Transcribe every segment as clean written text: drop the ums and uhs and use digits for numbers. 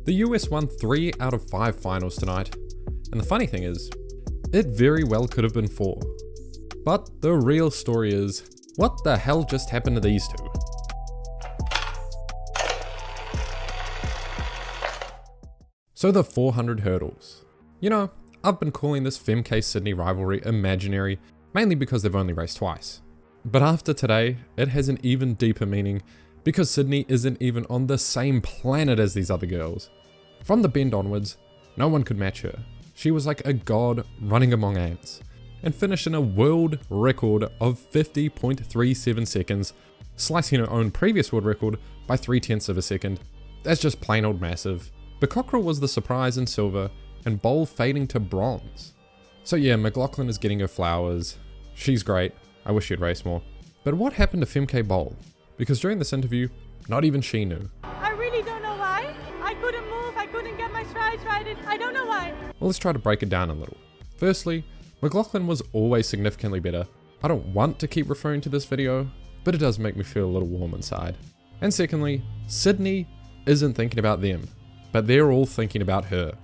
The US won 3 out of 5 finals tonight, and the funny thing is, it very well could have been 4. But the real story is, what the hell just happened to these two? So the 400 hurdles. You know, I've been calling this Femke-Sydney rivalry imaginary, mainly because they've only raced twice. But after today, it has an even deeper meaning, because Sydney isn't even on the same planet as these other girls. From the bend onwards, no one could match her. She was like a god running among ants, and finished in a world record of 50.37 seconds, slicing her own previous world record by 0.3 of a second. That's just plain old massive. But Cockrell was the surprise in silver, and Bowl fading to bronze. So yeah, McLaughlin is getting her flowers. She's great. I wish she'd race more. But what happened to Femke Bowl? Because during this interview, not even she knew. I really don't know why. I couldn't move, I couldn't get my strides right. I don't know why. Well, let's try to break it down a little. Firstly, McLaughlin was always significantly better. I don't want to keep referring to this video, but it does make me feel a little warm inside. And secondly, Sydney isn't thinking about them, but they're all thinking about her.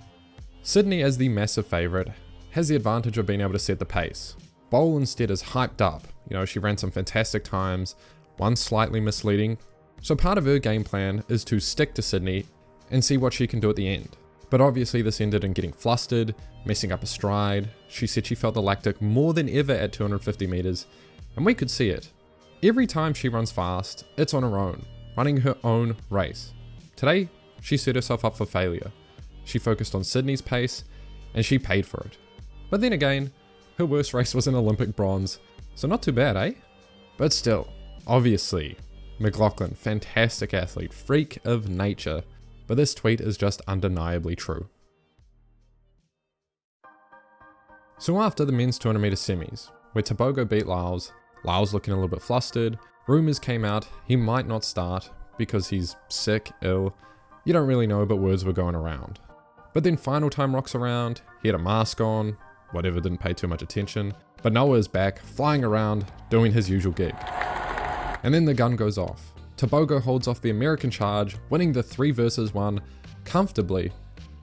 Sydney, as the massive favourite, has the advantage of being able to set the pace. Bowl instead is hyped up. You know, she ran some fantastic times, one slightly misleading. So part of her game plan is to stick to Sydney and see what she can do at the end. But obviously this ended in getting flustered, messing up a stride. She said she felt the lactic more than ever at 250 meters, and we could see it. Every time she runs fast, it's on her own, running her own race. Today, she set herself up for failure. She focused on Sydney's pace, and she paid for it. But then again, her worst race was an Olympic bronze, so not too bad, eh? But still, obviously, McLaughlin, fantastic athlete, freak of nature, but this tweet is just undeniably true. So after the men's 200 meter semis, where Tebogo beat Lyles, Lyles looking a little bit flustered, rumours came out he might not start because he's sick, ill. You don't really know, but words were going around. But then final time rocks around, he had a mask on, whatever, didn't pay too much attention, but Noah is back, flying around, doing his usual gig. And then the gun goes off. Tebogo holds off the American charge, winning the 3 versus 1 comfortably,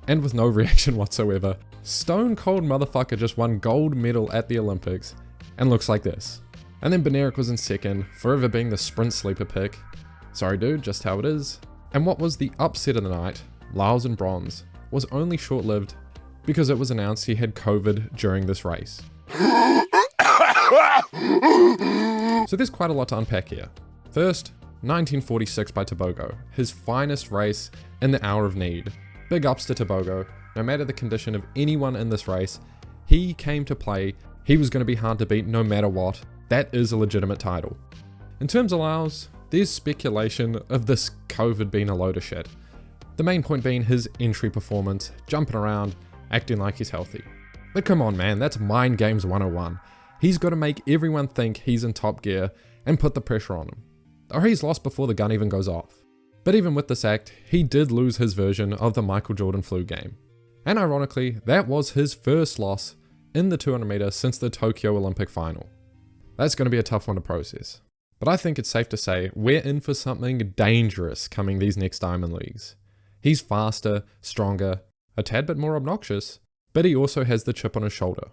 and with no reaction whatsoever. Stone cold motherfucker just won gold medal at the Olympics, and looks like this. And then Benerick was in second, forever being the sprint sleeper pick. Sorry dude, just how it is. And what was the upset of the night, Lyles in bronze, was only short-lived because it was announced he had COVID during this race. So there's quite a lot to unpack here. First, 1946 by Tebogo, his finest race in the hour of need. Big ups to Tebogo. No matter the condition of anyone in this race, he came to play. He was going to be hard to beat no matter what. That is a legitimate title. In terms of Lyles, there's speculation of this COVID being a load of shit. The main point being his entry performance, jumping around, acting like he's healthy. But come on man, that's mind games 101. He's got to make everyone think he's in top gear and put the pressure on him. Or he's lost before the gun even goes off. But even with this act, he did lose his version of the Michael Jordan flu game. And ironically, that was his first loss in the 200 meter since the Tokyo Olympic final. That's going to be a tough one to process. But I think it's safe to say we're in for something dangerous coming these next Diamond Leagues. He's faster, stronger, a tad bit more obnoxious, but he also has the chip on his shoulder.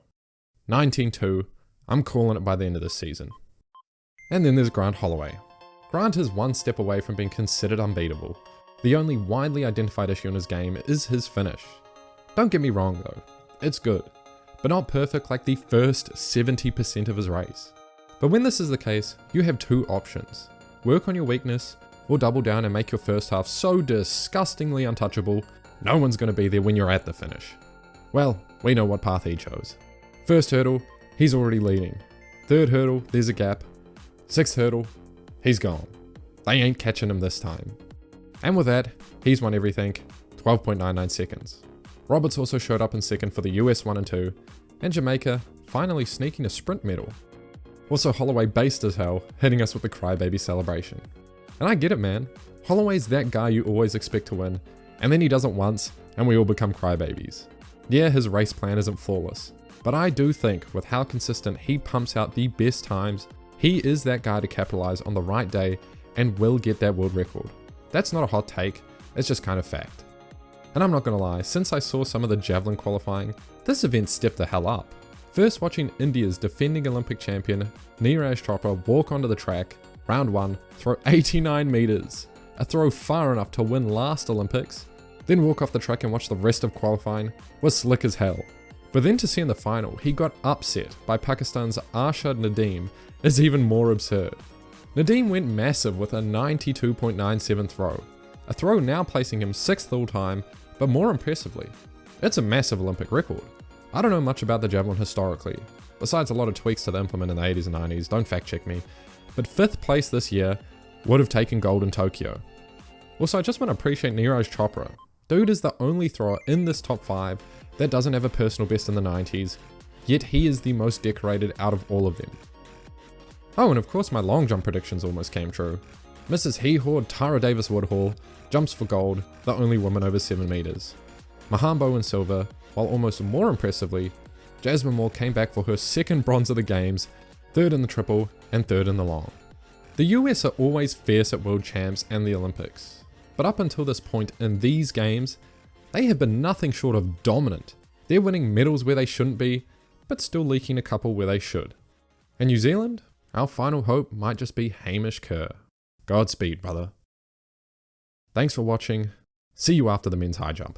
19-2, I'm calling it by the end of this season. And then there's Grant Holloway. Grant is one step away from being considered unbeatable. The only widely identified issue in his game is his finish. Don't get me wrong though, it's good, but not perfect like the first 70% of his race. But when this is the case, you have 2 options. Work on your weakness, or double down and make your first half so disgustingly untouchable, no one's going to be there when you're at the finish. Well, we know what path he chose. First hurdle, he's already leading. Third hurdle, there's a gap. 6th hurdle, he's gone. They ain't catching him this time. And with that, he's won everything, 12.99 seconds. Roberts also showed up in second for the US 1 and 2, and Jamaica finally sneaking a sprint medal. Also, Holloway based as hell, hitting us with the crybaby celebration. And I get it man, Holloway's that guy you always expect to win, and then he does it once, and we all become crybabies. Yeah, his race plan isn't flawless, but I do think with how consistent he pumps out the best times, he is that guy to capitalize on the right day and will get that world record. That's not a hot take, it's just kind of fact. And I'm not gonna lie, since I saw some of the javelin qualifying, this event stepped the hell up. First watching India's defending Olympic champion, Neeraj Chopra, walk onto the track, round 1, throw 89 meters, a throw far enough to win last Olympics, then walk off the track and watch the rest of qualifying was slick as hell. But then to see in the final, he got upset by Pakistan's Arshad Nadeem is even more absurd. Nadeem went massive with a 92.97 throw, a throw now placing him 6th all time, but more impressively, it's a massive Olympic record. I don't know much about the javelin historically, besides a lot of tweaks to the implement in the 80s and 90s, don't fact check me, but 5th place this year would have taken gold in Tokyo. Also, I just want to appreciate Neeraj Chopra. Dude is the only thrower in this top 5 that doesn't have a personal best in the 90s, yet he is the most decorated out of all of them. Oh, and of course my long jump predictions almost came true. Mrs. Heehord Tara Davis Woodhall jumps for gold, the only woman over 7 meters. Mahambo in silver, while almost more impressively, Jasmine Moore came back for her 2nd bronze of the games, 3rd in the triple, and 3rd in the long. The US are always fierce at world champs and the Olympics, but up until this point in these games, they have been nothing short of dominant. They're winning medals where they shouldn't be, but still leaking a couple where they should. And New Zealand? Our final hope might just be Hamish Kerr. Godspeed, brother. Thanks for watching. See you after the men's high jump.